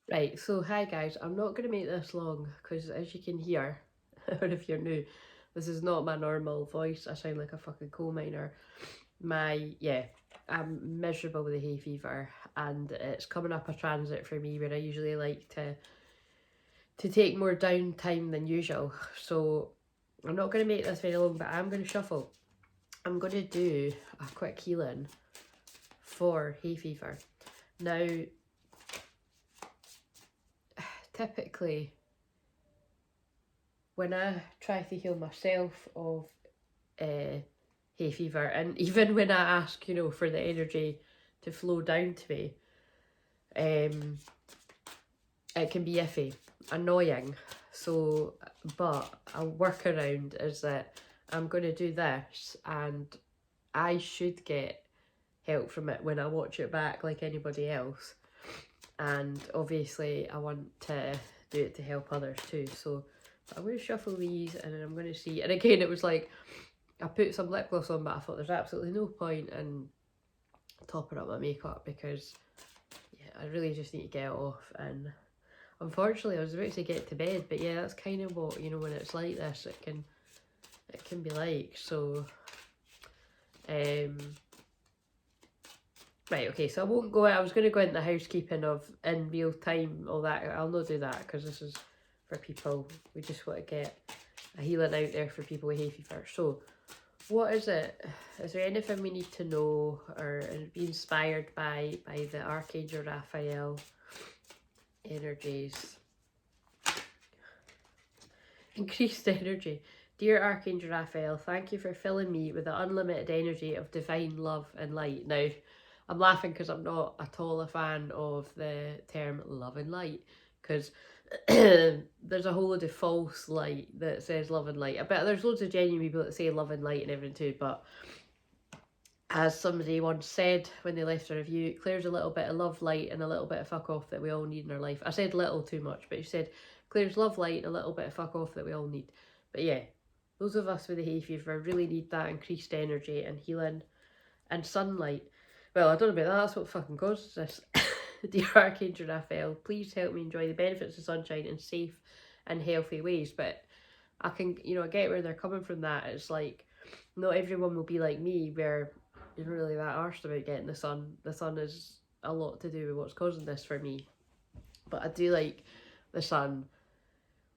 Right, so hi guys, I'm not going to make this long because as you can hear, or if you're new, this is not my normal voice. I sound like a fucking coal miner. I'm miserable with the hay fever and it's coming up a transit for me where I usually like to take more downtime than usual. So I'm not going to make this very long, but I'm going to shuffle. I'm going to do a quick healing for hay fever. Now, typically, when I try to heal myself of hay fever, and even when I ask, for the energy to flow down to me, it can be iffy, annoying. So, but a workaround is that I'm going to do this, and I should get help from it when I watch it back like anybody else. And obviously, I want to do it to help others too. So, I'm going to shuffle these and then I'm going to see. And again, it was like I put some lip gloss on, but I thought there's absolutely no point in topping up my makeup because I really just need to get it off. And unfortunately, I was about to get to bed, but yeah, that's kind of what, when it's like this, it can be like. So, right, okay, so I won't go. I was going to go into the housekeeping of in real time, all that. I'll not do that because this is for people. We just want to get a healing out there for people with hay fever. So, what is it? Is there anything we need to know or be inspired by the Archangel Raphael energies? Increased energy. Dear Archangel Raphael, thank you for filling me with the unlimited energy of divine love and light. Now, I'm laughing because I'm not at all a fan of the term love and light because there's a whole load of false light that says love and light. I bet there's loads of genuine people that say love and light and everything too, but as somebody once said when they left a review, Claire's a little bit of love, light, and a little bit of fuck off that we all need in our life. I said little too much, but she said Claire's love, light, and a little bit of fuck off that we all need. But yeah, those of us with the hay fever really need that increased energy and healing and sunlight. Well, I don't know about that, that's what fucking causes this. Dear Archangel Raphael, please help me enjoy the benefits of sunshine in safe and healthy ways. But I can, I get where they're coming from that. It's like, not everyone will be like me where you're not really that arsed about getting the sun. The sun is a lot to do with what's causing this for me. But I do like the sun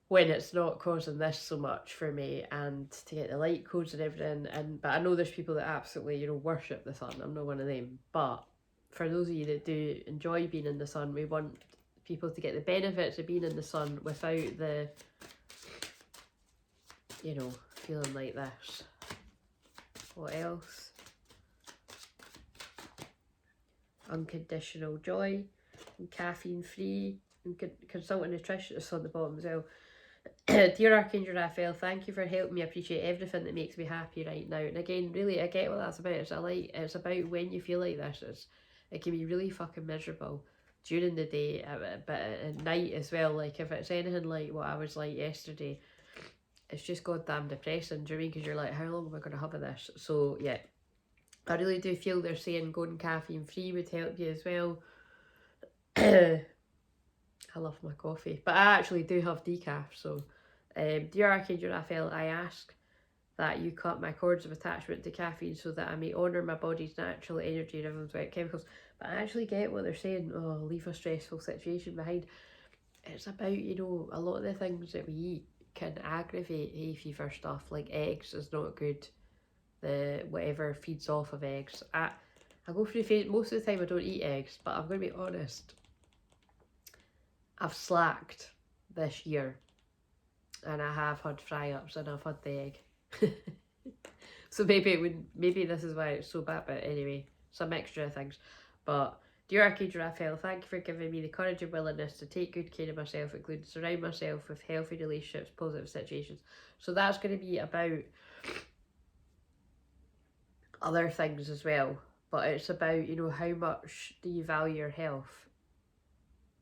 when it's not causing this so much for me and to get the light codes and everything. But I know there's people that absolutely, worship the sun. I'm not one of them. But for those of you that do enjoy being in the sun, we want people to get the benefits of being in the sun without the, feeling like this. What else? Unconditional joy and caffeine free and consult a nutritionist on the bottom as well. Dear Archangel Raphael, thank you for helping me appreciate everything that makes me happy right now. And again, really, I get what that's about. It's about when you feel like this. It can be really fucking miserable during the day, but at night as well. Like if it's anything like what I was like yesterday, it's just goddamn depressing. Do you know what I mean? Because you're like, how long am I going to have of this? So yeah, I really do feel they're saying going caffeine free would help you as well. I love my coffee, but I actually do have decaf. So, dear Archangel Raphael, I ask that you cut my cords of attachment to caffeine so that I may honour my body's natural energy rhythms without chemicals. But I actually get what they're saying. Oh, leave a stressful situation behind. It's about, a lot of the things that we eat can aggravate hay fever stuff. Like eggs is not good. The whatever feeds off of eggs. I go through phase. Most of the time I don't eat eggs, but I'm going to be honest. I've slacked this year and I have had fry-ups and I've had the egg. So maybe this is why it's so bad, but anyway, some extra things. But dear Archangel Raphael, thank you for giving me the courage and willingness to take good care of myself, including surround myself with healthy relationships, positive situations. So that's going to be about other things as well, but it's about, how much do you value your health?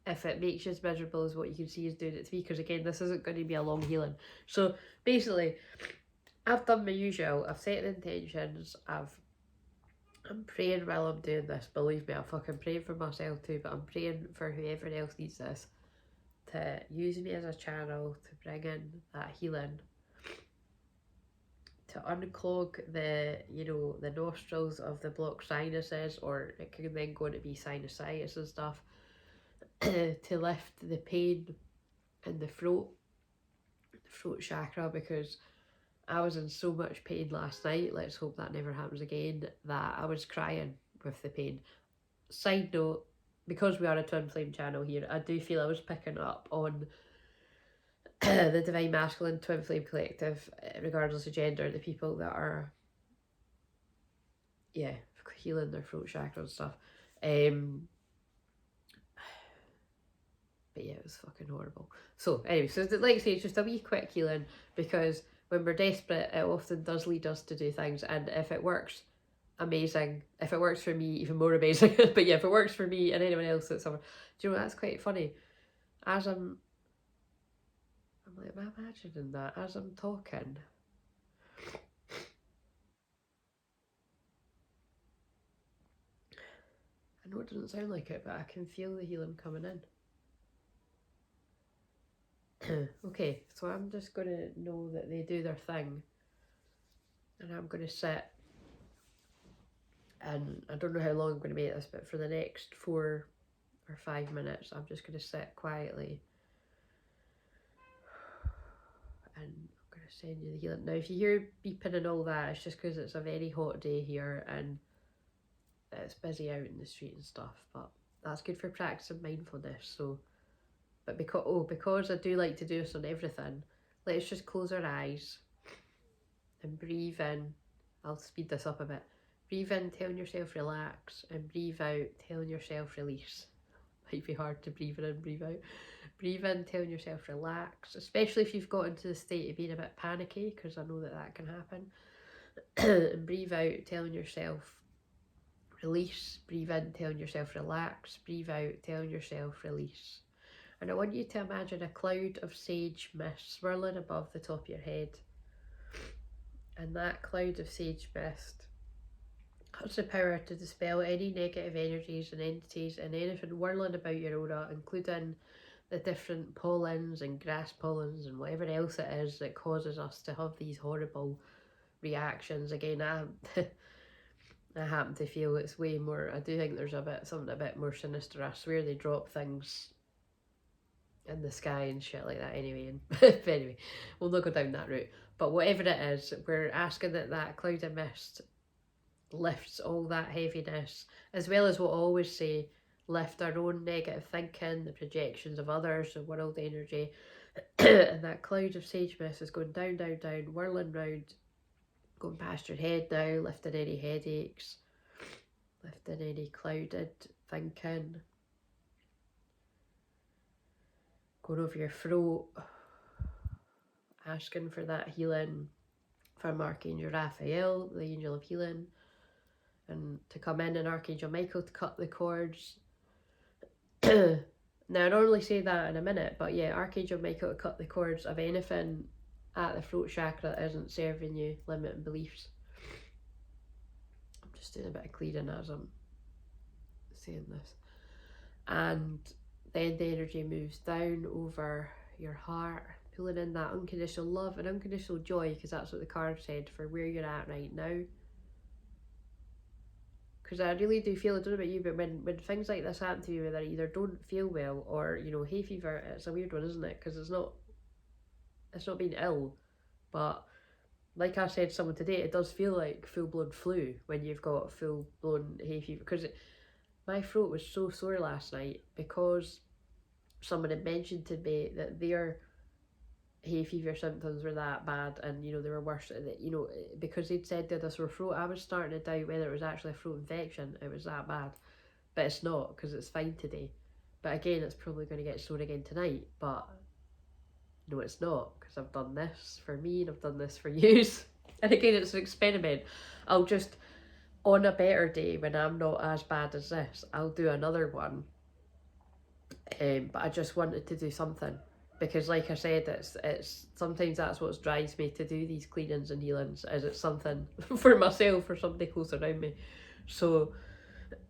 If it makes you as miserable as what you can see is doing it to me, because again, this isn't going to be a long healing. So basically, I've done my usual. I've set the intentions. I'm praying while I'm doing this. Believe me, I'm fucking praying for myself too, but I'm praying for whoever else needs this. to use me as a channel to bring in that healing, to unclog the, you know, the nostrils of the blocked sinuses, or it can then go to be sinusitis and stuff, to lift the pain in the throat chakra, because I was in so much pain last night, let's hope that never happens again, that I was crying with the pain. Side note, because we are a twin flame channel here, I do feel I was picking up on the Divine Masculine Twin Flame Collective, regardless of gender, the people that are, yeah, healing their throat chakra and stuff. But yeah, it was fucking horrible. So anyway, so like I say, it's just a wee quick healing, because when we're desperate, it often does lead us to do things, and if it works, amazing. If it works for me, even more amazing. But yeah, if it works for me and anyone else that's somewhere, do you know, that's quite funny. As I'm like, am I imagining that as I'm talking? I know it doesn't sound like it, but I can feel the healing coming in. Okay, so I'm just going to know that they do their thing, and I'm going to sit, and I don't know how long I'm going to make this, but for the next 4 or 5 minutes, I'm just going to sit quietly, and I'm going to send you the healing. Now, if you hear beeping and all that, it's just because it's a very hot day here, and it's busy out in the street and stuff, but that's good for practicing mindfulness. So, but because I do like to do this on everything, let's just close our eyes and breathe in. I'll speed this up a bit. Breathe in, telling yourself relax, and breathe out, telling yourself release. Might be hard to breathe in and breathe out. Breathe in, telling yourself relax, especially if you've got into the state of being a bit panicky, because I know that that can happen. And breathe out, telling yourself release. Breathe in, telling yourself relax. Breathe out, telling yourself release. And I want you to imagine a cloud of sage mist swirling above the top of your head. And that cloud of sage mist has the power to dispel any negative energies and entities and anything whirling about your aura, including the different pollens and grass pollens and whatever else it is that causes us to have these horrible reactions. Again, I happen to feel it's way more, I do think there's something a bit more sinister. I swear they drop things in the sky and shit like that anyway. But anyway, we'll not go down that route. But whatever it is, we're asking that that cloud of mist lifts all that heaviness, as well as what I always say, lift our own negative thinking, the projections of others, the world energy. And that cloud of sage mist is going down, down, down, whirling round, going past your head now, lifting any headaches, lifting any clouded thinking, going over your throat, asking for that healing from Archangel Raphael, the angel of healing, and to come in, and Archangel Michael to cut the cords. Now, I normally say that in a minute, but yeah, Archangel Michael to cut the cords of anything at the throat chakra that isn't serving you, limiting beliefs. I'm just doing a bit of clearing as I'm saying this. And then the energy moves down over your heart, pulling in that unconditional love and unconditional joy, because that's what the card said for where you're at right now. Because I really do feel, I don't know about you, but when things like this happen to you, whether either don't feel well or, you know, hay fever, it's a weird one, isn't it? Because it's not being ill, but like I said to someone today, it does feel like full-blown flu when you've got full-blown hay fever. Because my throat was so sore last night because someone had mentioned to me that their hay fever symptoms were that bad, and you know, they were worse, you know, because they'd said they had a sore throat. I was starting to doubt whether it was actually a throat infection, it was that bad, but it's not, because it's fine today. But again, it's probably going to get sore again tonight, but no, it's not, because I've done this for me and I've done this for you. And again, it's an experiment. I'll just, on a better day when I'm not as bad as this, I'll do another one. But I just wanted to do something, because like I said, it's sometimes that's what drives me to do these cleanings and healings, is it's something for myself or somebody close around me. So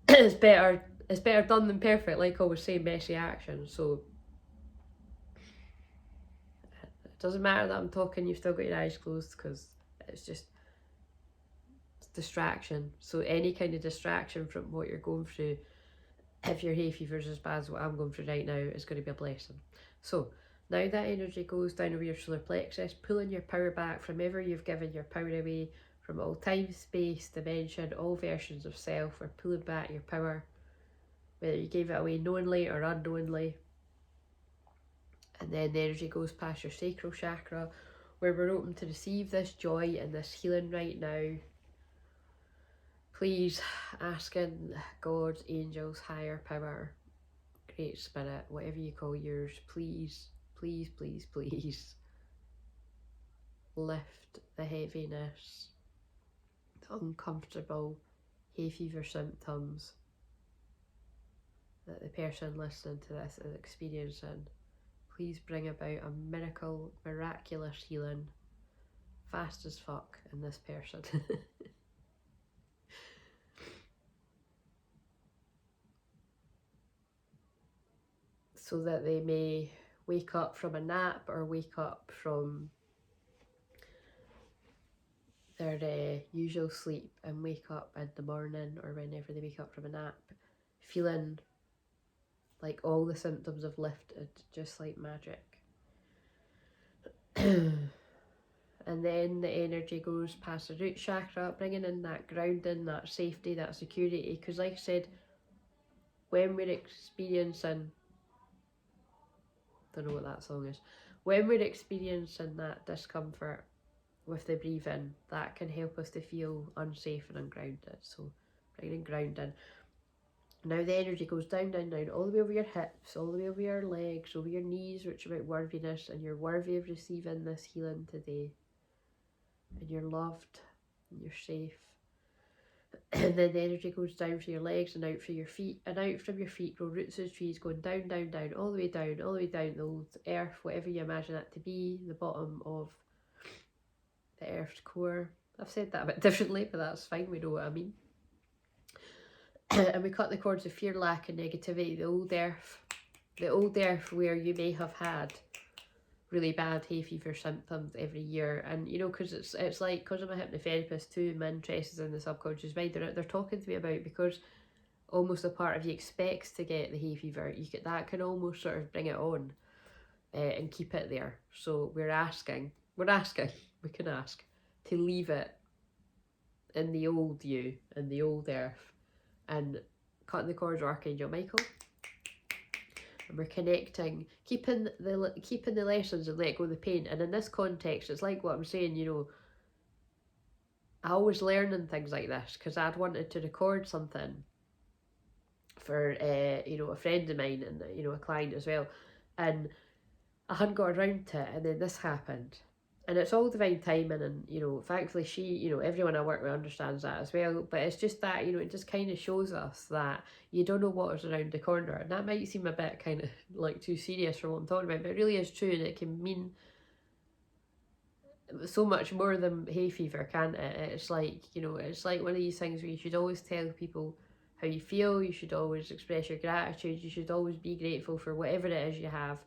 it's better done than perfect, like I always say, messy action. So doesn't matter that I'm talking, you've still got your eyes closed, because it's just distraction. So any kind of distraction from what you're going through, if your hay fever is as bad as what I'm going through right now, is going to be a blessing. So now that energy goes down over your solar plexus, pulling your power back from ever you've given your power away, from all time, space, dimension, all versions of self. We're pulling back your power, whether you gave it away knowingly or unknowingly. And then the energy goes past your sacral chakra, where we're open to receive this joy and this healing right now. Please, asking God, angels, higher power, Great Spirit, whatever you call yours, please, please, please, please lift the heaviness, the uncomfortable hay fever symptoms that the person listening to this is experiencing. Please bring about a miracle, miraculous healing, fast as fuck, in this person. So that they may wake up from a nap, or wake up from their usual sleep and wake up in the morning, or whenever they wake up from a nap, feeling like all the symptoms have lifted, just like magic. And then the energy goes past the root chakra, bringing in that grounding, that safety, that security. Because like I said, when we're experiencing, don't know what that song is, when we're experiencing that discomfort with the breathing, that can help us to feel unsafe and ungrounded. So bringing in grounding. Now the energy goes down, down, down, all the way over your hips, all the way over your legs, over your knees, which are about worthiness, and you're worthy of receiving this healing today. And you're loved, and you're safe. And then the energy goes down for your legs and out for your feet, and out from your feet grow roots of trees, going down, down, down, all the way down, all the way down the old earth, whatever you imagine that to be, the bottom of the earth's core. I've said that a bit differently, but that's fine, we know what I mean. And we cut the cords of fear, lack and negativity, the old earth where you may have had really bad hay fever symptoms every year. And you know, because it's like, because I'm a hypnotherapist too, my interest is in the subconscious mind. They're talking to me about, because almost a part of you expects to get the hay fever, that can almost sort of bring it on and keep it there. So we can ask to leave it in the old you, in the old earth, and cutting the cords of Archangel Michael. And we're connecting, keeping the lessons and let go of the pain. And in this context, it's like what I'm saying, you know, I was learning things like this because I'd wanted to record something for you know, a friend of mine, and you know, a client as well, and I hadn't got around to it, and then this happened. And it's all divine timing, and you know, thankfully she, you know, everyone I work with understands that as well. But it's just that, you know, it just kind of shows us that you don't know what is around the corner. And that might seem a bit kind of like too serious for what I'm talking about, but it really is true, and it can mean so much more than hay fever, can't it? It's like, you know, it's like one of these things where you should always tell people how you feel, you should always express your gratitude, you should always be grateful for whatever it is you have,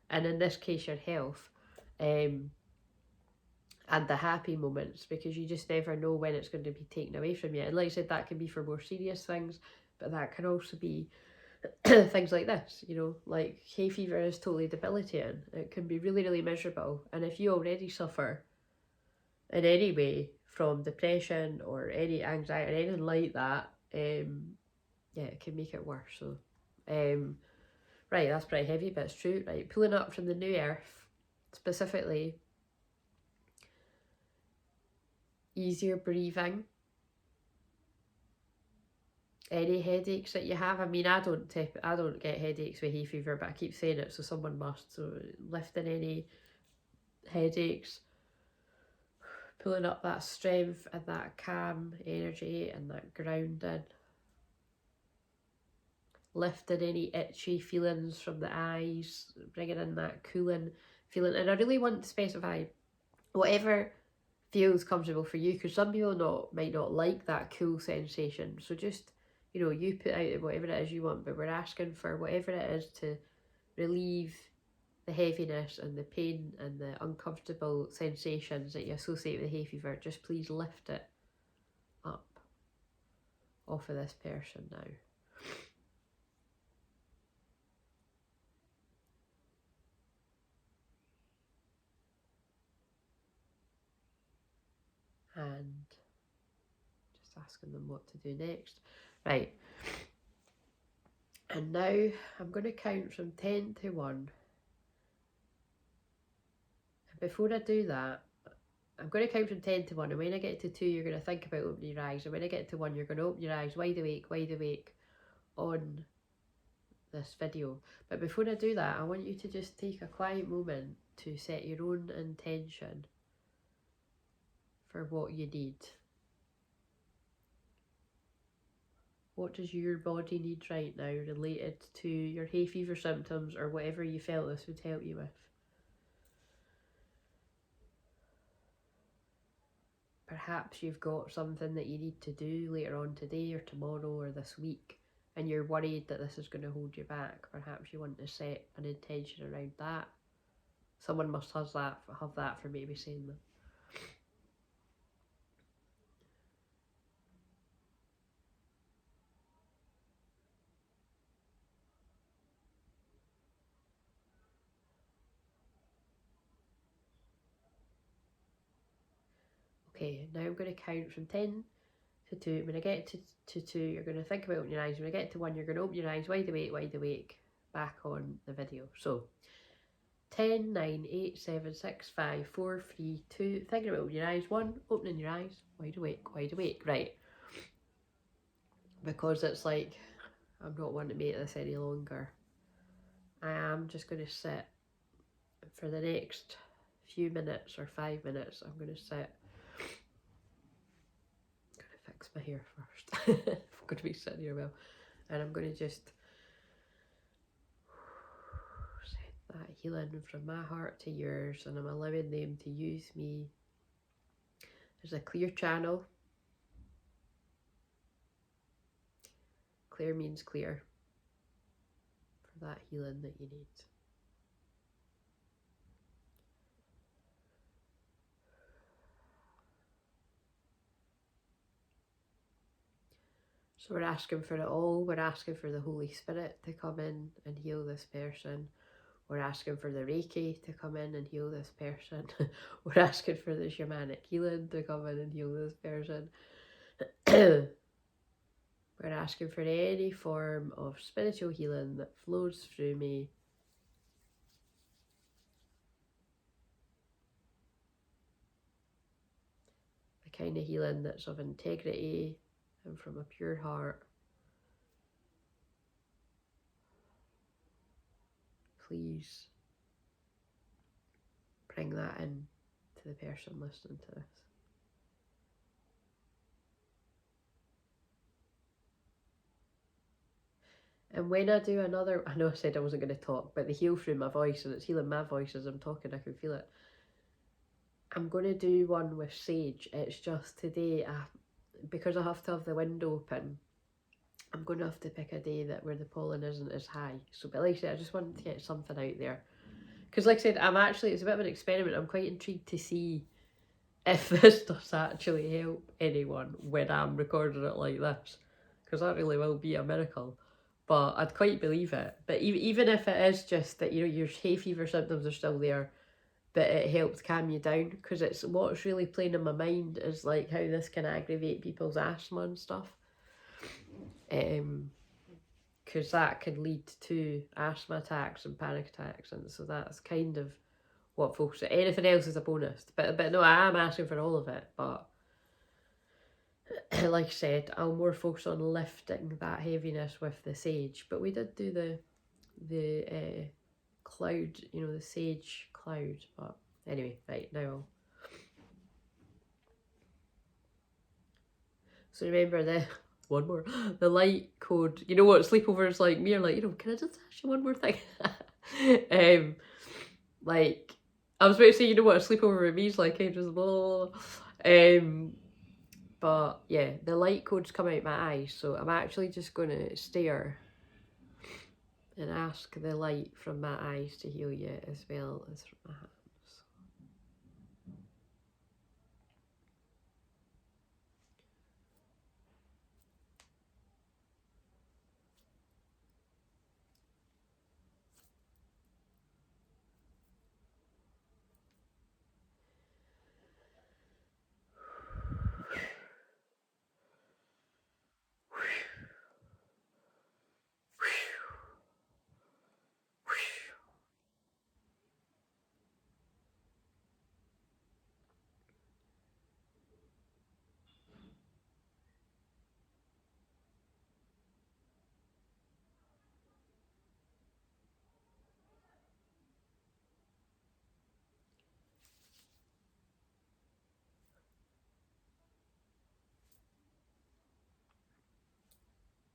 and in this case your health, and the happy moments, because you just never know when it's going to be taken away from you. And like I said, that can be for more serious things, but that can also be things like this, you know, like hay fever is totally debilitating. It can be really, really miserable. And if you already suffer in any way from depression or any anxiety or anything like that, yeah, it can make it worse. So right, that's pretty heavy, but it's true. Right, pulling up from the new earth, specifically easier breathing, any headaches that you have. I mean, I don't get headaches with hay fever, but I keep saying it, so someone must. So lifting any headaches, pulling up that strength and that calm energy and that grounding, lifting any itchy feelings from the eyes, bringing in that cooling feeling. And I really want to specify whatever feels comfortable for you, because some people might not like that cool sensation. So just, you know, you put out whatever it is you want, but we're asking for whatever it is to relieve the heaviness and the pain and the uncomfortable sensations that you associate with the hay fever, just please lift it up off of this person now. And just asking them what to do next. Right. And now I'm going to count from 10 to 1. And before I do that, I'm going to count from 10 to 1. And when I get to 2, you're going to think about opening your eyes. And when I get to 1, you're going to open your eyes wide awake on this video. But before I do that, I want you to just take a quiet moment to set your own intention for what you need. What does your body need right now related to your hay fever symptoms or whatever you felt this would help you with? Perhaps you've got something that you need to do later on today or tomorrow or this week, and you're worried that this is going to hold you back. Perhaps you want to set an intention around that. Someone must have that for maybe saying that. Okay, now I'm going to count from 10 to 2. When I get to 2, you're going to think about opening your eyes. When I get to 1, you're going to open your eyes wide awake, back on the video. So 10, 9, 8, 7, 6, 5, 4, 3, 2. Thinking about opening your eyes. 1, opening your eyes, wide awake. Right. Because it's like, I'm not wanting to make this any longer. I am just going to sit for the next few minutes or 5 minutes. I'm going to sit. I'm going to fix my hair first. I'm going to be sitting here well. And I'm going to just set that healing from my heart to yours. And I'm allowing them to use me as a clear channel. Clear means clear for that healing that you need. So we're asking for it all. We're asking for the Holy Spirit to come in and heal this person. We're asking for the Reiki to come in and heal this person. We're asking for the shamanic healing to come in and heal this person. We're asking for any form of spiritual healing that flows through me. The kind of healing that's of integrity and from a pure heart. Please bring that in to the person listening to this. And when I do another, I know I said I wasn't going to talk, but the heal through my voice, and it's healing my voice as I'm talking, I can feel it. I'm going to do one with sage. It's just today, because I have to have the window open, I'm going to have to pick a day where the pollen isn't as high. So, but like I said, I just wanted to get something out there. Because like I said, it's a bit of an experiment. I'm quite intrigued to see if this does actually help anyone when I'm recording it like this. Because that really will be a miracle. But I'd quite believe it. But even if it is just that, your hay fever symptoms are still there, but it helps calm you down, because it's what's really playing in my mind is like how this can aggravate people's asthma and stuff. Because that can lead to asthma attacks and panic attacks, and so that's kind of what folks. Anything else is a bonus. But no, I am asking for all of it. But like I said, I'll more focus on lifting that heaviness with the sage. But we did do the cloud, the sage cloud. But anyway, right now. So remember one more, the light code. You know what sleepovers like me are like, can I just ask you one more thing? Like, I was about to say, what a sleepover with me is like, just blah, blah, blah. But yeah, the light codes come out my eyes, so I'm actually just going to stare And ask the light from my eyes to heal you as well as from my hand.